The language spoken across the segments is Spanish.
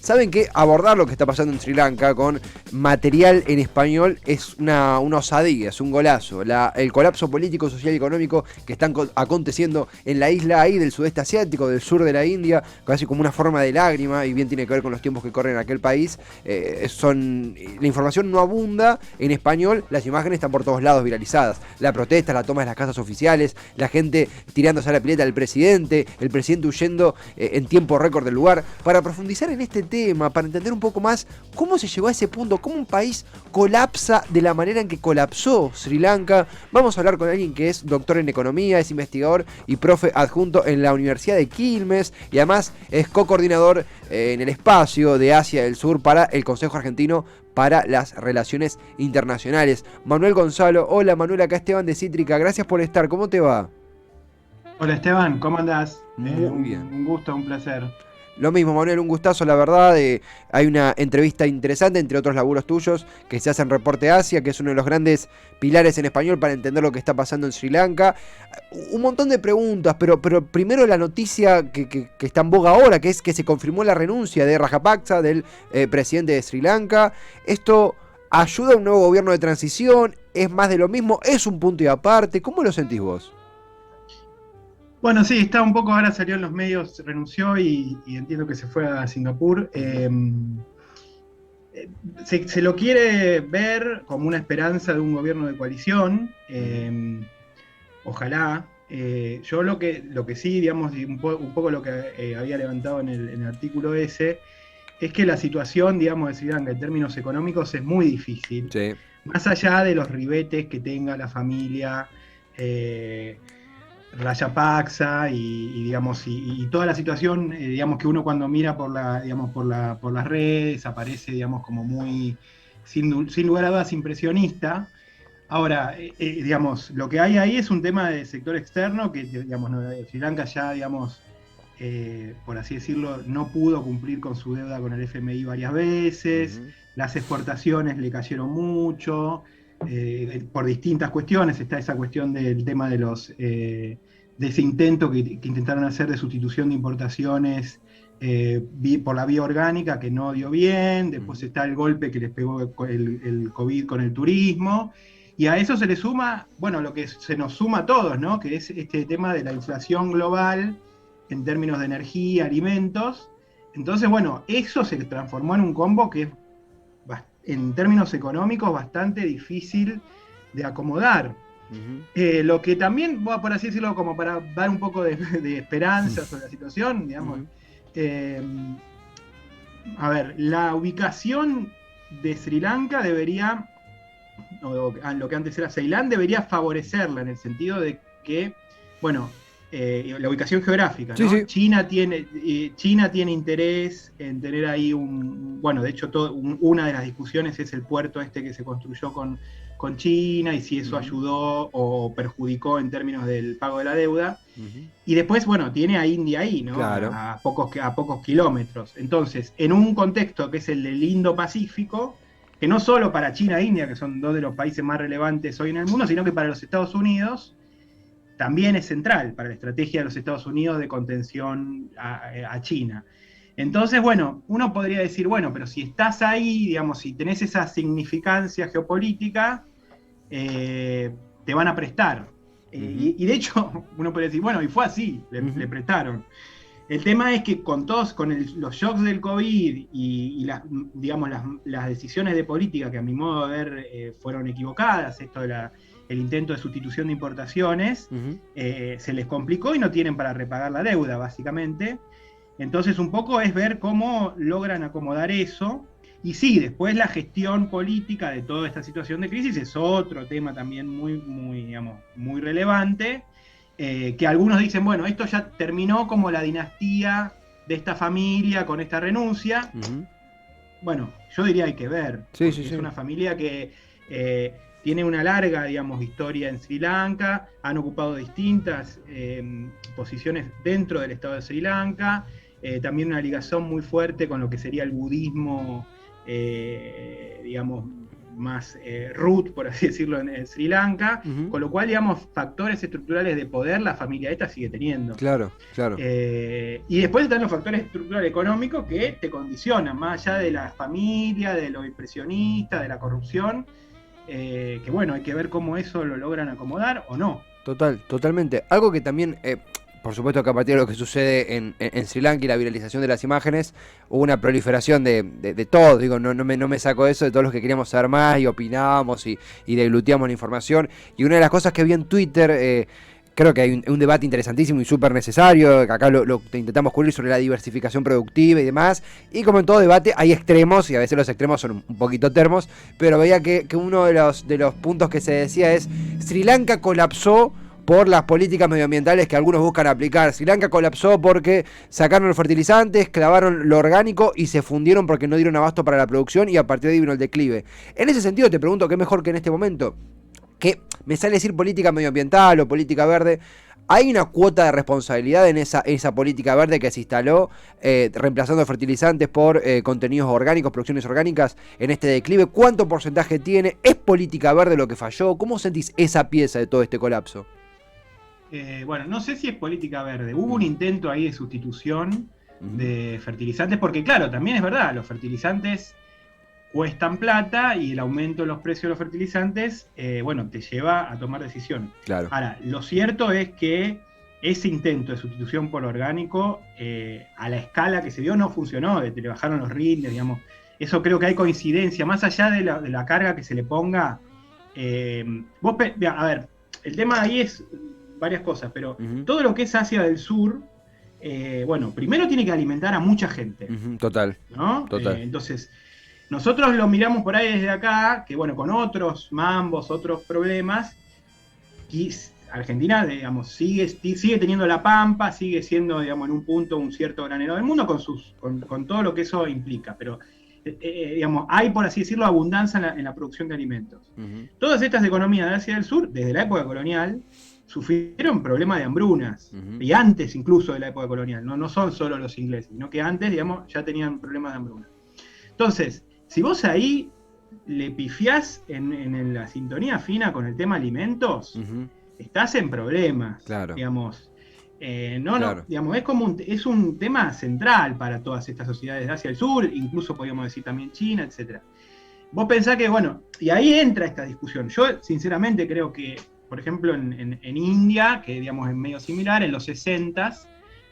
saben que abordar lo que está pasando en Sri Lanka con material en español es una osadía, es un golazo. El colapso político, social y económico que están aconteciendo en la isla ahí del sudeste asiático, del sur de la India, casi como una forma de lágrima, y bien tiene que ver con los tiempos que corren en aquel país. La información no abunda en español, las imágenes están por todos lados viralizadas. La protesta, la toma de las casas oficiales, la gente tirándose a la pileta del presidente, el presidente huyendo en tiempo récord del lugar. Para profundizar en este tema, para entender un poco más cómo se llegó a ese punto, cómo un país colapsa de la manera en que colapsó Sri Lanka, vamos a hablar con alguien que es doctor en economía, es investigador y profe adjunto en la Universidad de Quilmes y además es co-coordinador en el espacio de Asia del Sur para el Consejo Argentino para las Relaciones Internacionales. Manuel Gonzalo, hola Manuel, acá Esteban de Cítrica, gracias por estar, ¿cómo te va? Hola Esteban, ¿cómo andás? Muy bien. Un gusto, un placer. Lo mismo, Manuel, un gustazo, la verdad. Hay una entrevista interesante, entre otros laburos tuyos, que se hace en Reporte Asia, que es uno de los grandes pilares en español para entender lo que está pasando en Sri Lanka. Un montón de preguntas, pero primero la noticia que está en boga ahora, que es que se confirmó la renuncia de Rajapaksa, del presidente de Sri Lanka. ¿Esto ayuda a un nuevo gobierno de transición? ¿Es más de lo mismo? ¿Es un punto y aparte? ¿Cómo lo sentís vos? Bueno, sí, está un poco, ahora salió en los medios, renunció y entiendo que se fue a Singapur. Se lo quiere ver como una esperanza de un gobierno de coalición, ojalá. Yo lo que sí, digamos, un poco lo que había levantado en el artículo ese, es que la situación, digamos, de Sri Lanka en términos económicos es muy difícil. Sí. Más allá de los ribetes que tenga la familia Rajapaksa digamos, y toda la situación, digamos, que uno cuando mira digamos, por las redes aparece, digamos, como muy, sin lugar a dudas, impresionista. Ahora, digamos, lo que hay ahí es un tema de sector externo que, digamos, Sri Lanka ya, digamos, por así decirlo, no pudo cumplir con su deuda con el FMI varias veces, las exportaciones le cayeron mucho, por distintas cuestiones. Está esa cuestión del tema de ese intento que intentaron hacer de sustitución de importaciones por la vía orgánica, que no dio bien. Después está el golpe que les pegó el COVID con el turismo. Y a eso se le suma, bueno, lo que se nos suma a todos, ¿no? Que es este tema de la inflación global en términos de energía, alimentos. Entonces, bueno, eso se transformó en un combo que es, en términos económicos, bastante difícil de acomodar. Lo que también, por así decirlo, como para dar un poco de esperanza sobre la situación, digamos, a ver, la ubicación de Sri Lanka debería, o lo que antes era Ceilán, debería favorecerla en el sentido de que, bueno, la ubicación geográfica, ¿no? Sí. China tiene interés en tener ahí bueno, de hecho, una de las discusiones es el puerto este que se construyó con China y si eso ayudó o perjudicó en términos del pago de la deuda. Y después, bueno, tiene a India ahí, ¿no? Claro. A pocos kilómetros. Entonces, en un contexto que es el del Indo-Pacífico, que no solo para China e India, que son dos de los países más relevantes hoy en el mundo, sino que para los Estados Unidos también es central para la estrategia de los Estados Unidos de contención a China. Entonces, bueno, uno podría decir, bueno, pero si estás ahí, digamos, si tenés esa significancia geopolítica, te van a prestar. Y de hecho, uno podría decir, bueno, y fue así, le prestaron. El tema es que con los shocks del COVID y digamos, las decisiones de política que a mi modo de ver fueron equivocadas, esto de el intento de sustitución de importaciones, se les complicó y no tienen para repagar la deuda, básicamente. Entonces, un poco es ver cómo logran acomodar eso. Y sí, después la gestión política de toda esta situación de crisis es otro tema también digamos, muy relevante, que algunos dicen, bueno, esto ya terminó como la dinastía de esta familia con esta renuncia. Bueno, yo diría hay que ver, porque es una familia que tiene una larga, digamos, historia en Sri Lanka, han ocupado distintas posiciones dentro del Estado de Sri Lanka, también una ligación muy fuerte con lo que sería el budismo, digamos, más root, por así decirlo, en Sri Lanka, con lo cual, digamos, factores estructurales de poder la familia esta sigue teniendo. Claro. Y después están los factores estructurales económicos que te condicionan, más allá de la familia, de lo impresionista, de la corrupción, que bueno, hay que ver cómo eso lo logran acomodar o no. Totalmente. Algo que también... por supuesto que a partir de lo que sucede en Sri Lanka y la viralización de las imágenes, hubo una proliferación de todo, digo, no me saco eso, de todos los que queríamos saber más y opinábamos y deglutíamos la información. Y una de las cosas que vi en Twitter, creo que hay un debate interesantísimo y súper necesario, que acá lo intentamos cubrir sobre la diversificación productiva y demás, y como en todo debate hay extremos, y a veces los extremos son un poquito termos, pero veía que uno de los puntos que se decía es: Sri Lanka colapsó por las políticas medioambientales que algunos buscan aplicar. Sri Lanka colapsó porque sacaron los fertilizantes, clavaron lo orgánico y se fundieron porque no dieron abasto para la producción, y a partir de ahí vino el declive. En ese sentido te pregunto, ¿qué mejor que en este momento? Que me sale decir política medioambiental o política verde. ¿Hay una cuota de responsabilidad en esa política verde que se instaló, reemplazando fertilizantes por contenidos orgánicos, producciones orgánicas, en este declive? ¿Cuánto porcentaje tiene? ¿Es política verde lo que falló? ¿Cómo sentís esa pieza de todo este colapso? Bueno, no sé si es política verde. Hubo un intento ahí de sustitución de fertilizantes, porque claro, también es verdad, los fertilizantes cuestan plata y el aumento de los precios de los fertilizantes, bueno, te lleva a tomar decisiones. Claro. Ahora, lo cierto es que ese intento de sustitución por orgánico, a la escala que se dio, no funcionó, le bajaron los rindes, digamos. Eso creo que hay coincidencia, más allá de la carga que se le ponga. A ver, el tema ahí es varias cosas, pero todo lo que es Asia del Sur, bueno, primero tiene que alimentar a mucha gente. Total. ¿No? Total. Entonces, nosotros lo miramos por ahí desde acá, que bueno, con otros mambos, otros problemas, y Argentina, digamos, sigue teniendo la pampa, sigue siendo, digamos, en un punto un cierto granero del mundo con todo lo que eso implica, pero digamos, hay, por así decirlo, abundancia en la producción de alimentos. Todas estas economías de Asia del Sur, desde la época colonial, sufrieron problemas de hambrunas, y antes incluso de la época colonial, no son solo los ingleses, sino que antes, digamos, ya tenían problemas de hambruna. Entonces, si vos ahí le pifiás en la sintonía fina con el tema alimentos, estás en problemas, claro. Digamos. Claro. Digamos, es un tema central para todas estas sociedades de Asia del Sur, incluso podríamos decir también China, etc. Vos pensás que, bueno, y ahí entra esta discusión. Yo, sinceramente, creo que, por ejemplo, en India, que digamos es medio similar, en los 60s,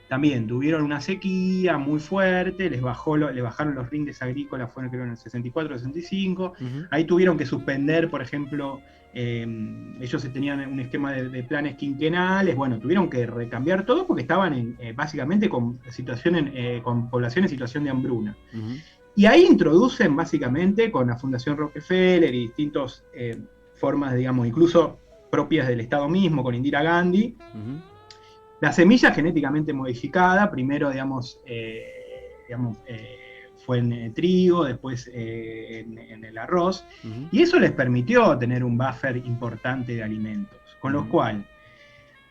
también tuvieron una sequía muy fuerte, le bajaron los rindes agrícolas, creo en el 64, 65, ahí tuvieron que suspender, por ejemplo, ellos tenían un esquema de planes quinquenales, bueno, tuvieron que recambiar todo porque estaban básicamente con población en situación de hambruna. Y ahí introducen básicamente con la Fundación Rockefeller y distintas formas, digamos, incluso propias del Estado mismo, con Indira Gandhi, la semilla genéticamente modificada, primero, digamos, fue en trigo, después en el arroz, y eso les permitió tener un buffer importante de alimentos, con lo cual,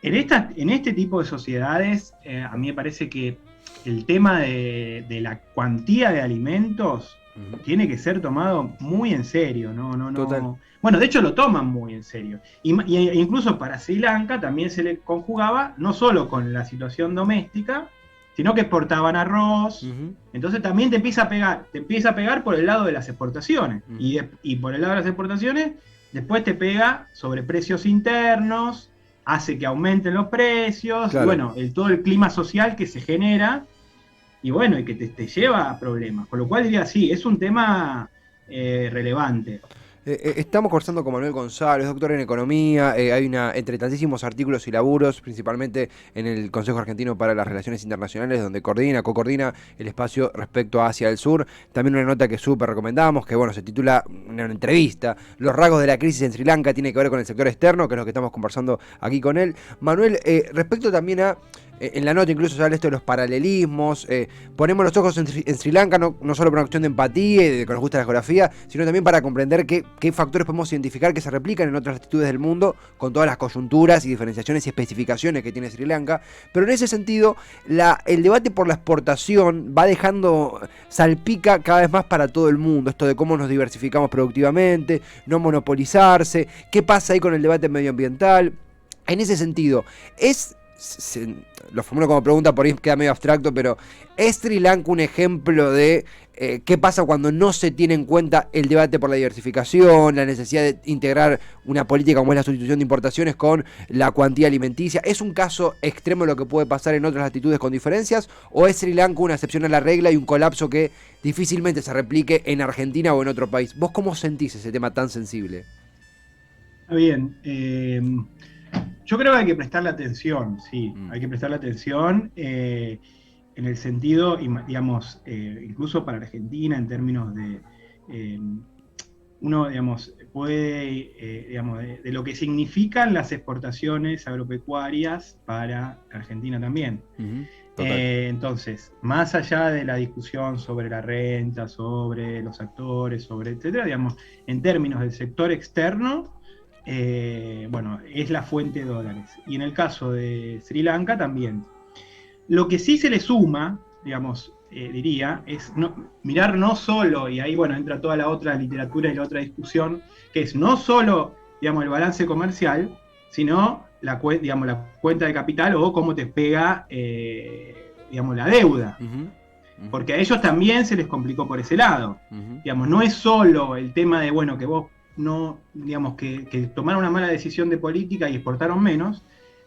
en este tipo de sociedades, a mí me parece que el tema de la cuantía de alimentos tiene que ser tomado muy en serio, no. Bueno, de hecho lo toman muy en serio. Y incluso para Sri Lanka también se le conjugaba, no solo con la situación doméstica, sino que exportaban arroz. Entonces también te empieza a pegar por el lado de las exportaciones. Y por el lado de las exportaciones, después te pega sobre precios internos, hace que aumenten los precios, claro. Y bueno, todo el clima social que se genera, y bueno, y que te lleva a problemas. Con lo cual diría, sí, es un tema relevante. Estamos conversando con Manuel González, doctor en Economía. Hay entre tantísimos artículos y laburos, principalmente en el Consejo Argentino para las Relaciones Internacionales, donde co-coordina el espacio respecto a Asia del Sur. También una nota que súper recomendamos, que bueno, se titula una entrevista: Los rasgos de la crisis en Sri Lanka, tiene que ver con el sector externo, que es lo que estamos conversando aquí con él. Manuel, respecto también a en la nota incluso se habla esto de los paralelismos, ponemos los ojos en Sri Lanka no solo por una cuestión de empatía y de que nos gusta la geografía, sino también para comprender qué factores podemos identificar que se replican en otras latitudes del mundo, con todas las coyunturas y diferenciaciones y especificaciones que tiene Sri Lanka. Pero en ese sentido, el debate por la exportación va dejando, salpica cada vez más para todo el mundo, esto de cómo nos diversificamos productivamente, no monopolizarse, qué pasa ahí con el debate medioambiental. En ese sentido, lo formulo como pregunta, por ahí queda medio abstracto, pero ¿es Sri Lanka un ejemplo de qué pasa cuando no se tiene en cuenta el debate por la diversificación, la necesidad de integrar una política como es la sustitución de importaciones con la cuantía alimenticia? ¿Es un caso extremo de lo que puede pasar en otras latitudes con diferencias? ¿O es Sri Lanka una excepción a la regla y un colapso que difícilmente se replique en Argentina o en otro país? ¿Vos cómo sentís ese tema tan sensible? Está bien. Yo creo que hay que prestarle atención, sí, hay que prestarle atención en el sentido, digamos, incluso para Argentina, en términos de, uno, digamos, puede, digamos, de lo que significan las exportaciones agropecuarias para Argentina también. Entonces, más allá de la discusión sobre la renta, sobre los actores, sobre etcétera, digamos, en términos del sector externo, bueno, es la fuente de dólares. Y en el caso de Sri Lanka también. Lo que sí se le suma, digamos, diría, es mirar no solo, y ahí bueno, entra toda la otra literatura y la otra discusión, que es no solo, digamos, el balance comercial, sino digamos, la cuenta de capital o cómo te pega, digamos, la deuda. Porque a ellos también se les complicó por ese lado. Digamos, no es solo el tema de, bueno, que vos no, digamos, que tomaron una mala decisión de política y exportaron menos,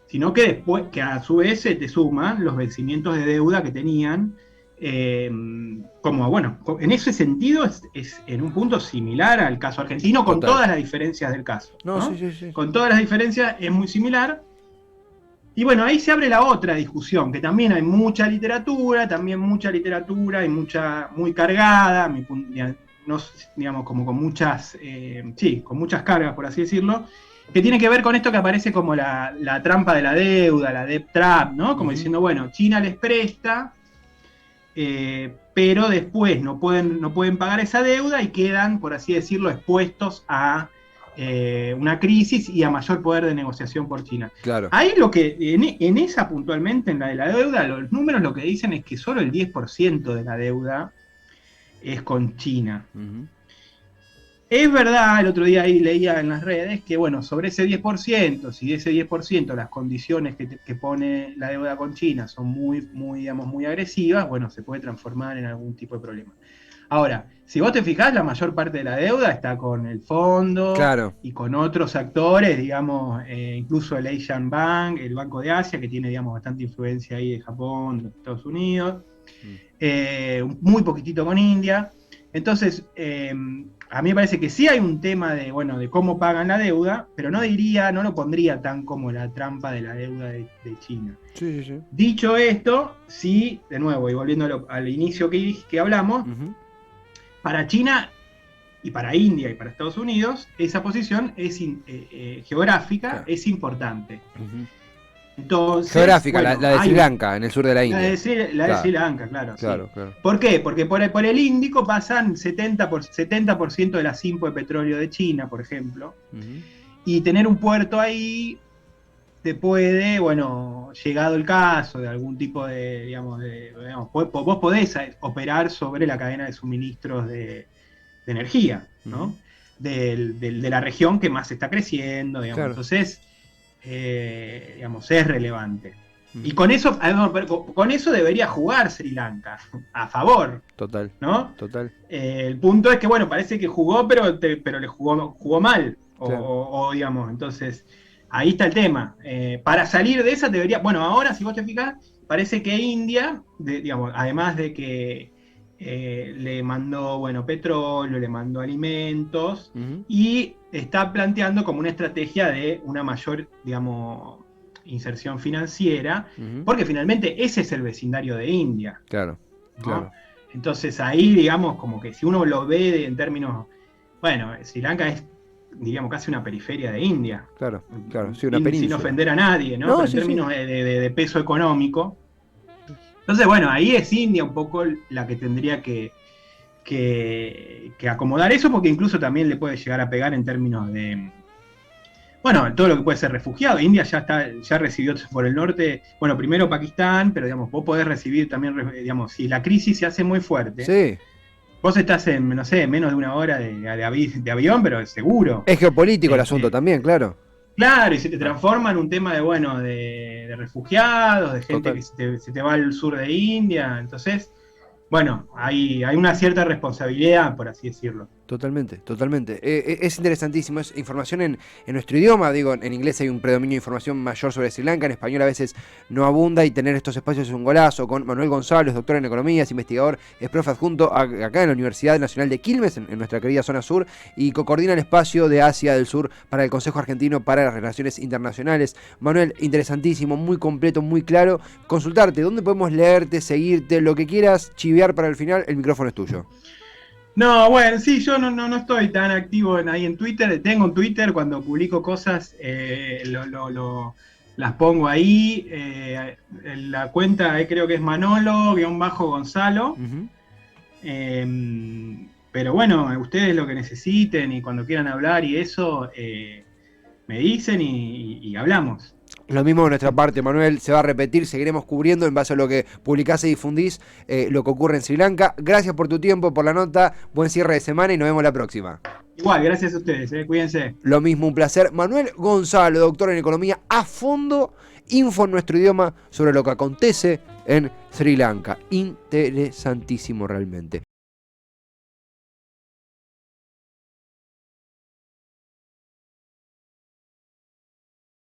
sino que después, que a su vez se te suman los vencimientos de deuda que tenían, como, bueno, en ese sentido es en un punto similar al caso argentino, con todas las diferencias del caso, ¿no? Sí. Con todas las diferencias es muy similar. Y bueno, ahí se abre la otra discusión, que también hay mucha literatura y mucha, muy cargada, no, digamos, como con muchas, con muchas cargas, por así decirlo, que tiene que ver con esto que aparece como la trampa de la deuda, la debt trap, ¿no? Como diciendo, bueno, China les presta, pero después no pueden pagar esa deuda y quedan, por así decirlo, expuestos a una crisis y a mayor poder de negociación por China. Claro. Ahí lo que, en esa puntualmente, en la de la deuda, los números lo que dicen es que solo el 10% de la deuda es con China. Es verdad, el otro día ahí leía en las redes que, bueno, sobre ese 10%, si de ese 10% las condiciones que pone la deuda con China son muy, digamos, muy agresivas, bueno, se puede transformar en algún tipo de problema. Ahora, si vos te fijás, la mayor parte de la deuda está con el fondo, claro, y con otros actores, digamos, incluso el Asian Bank, el Banco de Asia, que tiene, digamos, bastante influencia ahí de Japón, de Estados Unidos, muy poquitito con India. Entonces, a mí me parece que sí hay un tema de, bueno, de cómo pagan la deuda, pero no lo pondría tan como la trampa de la deuda de China. Sí. Dicho esto, sí, de nuevo, y volviendo al inicio que hablamos, para China y para India y para Estados Unidos, esa posición es geográfica, claro, es importante. Entonces, geográfica, bueno, la de Sri Lanka, en el sur de la India. La de Sri Lanka, claro. Claro. ¿Por qué? Porque por el Índico pasan 70% de las impos de petróleo de China, por ejemplo, y tener un puerto ahí te puede, bueno, llegado el caso de algún tipo de, digamos, vos podés operar sobre la cadena de suministros de energía, ¿no? De la región que más está creciendo, digamos. Claro. Entonces, digamos, es relevante. Y con eso debería jugar Sri Lanka a favor. Total. ¿No? Total. El punto es que, bueno, parece que jugó, pero le jugó mal. Claro. O digamos, entonces, ahí está el tema. Para salir de esa debería. Bueno, ahora, si vos te fijas, parece que India, digamos, además de que le mandó, bueno, petróleo, le mandó alimentos, y está planteando como una estrategia de una mayor, digamos, inserción financiera, porque finalmente ese es el vecindario de India. Claro, ¿no? Claro. Entonces ahí, digamos, como que si uno lo ve en términos, bueno, Sri Lanka es diríamos, casi una periferia de India. Claro, sí, una península. Sin ofender a nadie, ¿no? No, Pero sí, en términos de peso económico. Entonces, bueno, ahí es India un poco la que tendría que acomodar eso, porque incluso también le puede llegar a pegar en términos de, bueno, todo lo que puede ser refugiado. India ya recibió por el norte, bueno, primero Pakistán, pero digamos, vos podés recibir también, digamos, si la crisis se hace muy fuerte, Sí. vos estás en, no sé, menos de una hora de avión, pero seguro. Es geopolítico el asunto también, claro. Claro, y se te transforma en un tema de, bueno, de refugiados, de gente que se te va al sur de India. Entonces, bueno, hay una cierta responsabilidad, por así decirlo. Totalmente, totalmente. Es interesantísimo, es información en nuestro idioma. Digo, en inglés hay un predominio de información mayor sobre Sri Lanka, en español a veces no abunda, y tener estos espacios es un golazo. Con Manuel González, doctor en economía, es investigador, es profe adjunto acá en la Universidad Nacional de Quilmes, en nuestra querida zona sur, y coordina el espacio de Asia del Sur para el Consejo Argentino para las Relaciones Internacionales. Manuel, interesantísimo, muy completo, muy claro. Consultarte, ¿dónde podemos leerte, seguirte, lo que quieras, chivear para el final? El micrófono es tuyo. No, bueno, sí, yo no estoy tan activo ahí en Twitter. Tengo un Twitter, cuando publico cosas las pongo ahí. La cuenta creo que es Manolo-Gonzalo. Pero bueno, ustedes lo que necesiten y cuando quieran hablar y eso, me dicen y hablamos. Lo mismo de nuestra parte, Manuel, se va a repetir, seguiremos cubriendo en base a lo que publicás y difundís lo que ocurre en Sri Lanka. Gracias por tu tiempo, por la nota, buen cierre de semana y nos vemos la próxima. Igual, gracias a ustedes, cuídense. Lo mismo, un placer. Manuel Gonzalo, doctor en economía, a fondo, info en nuestro idioma sobre lo que acontece en Sri Lanka. Interesantísimo realmente.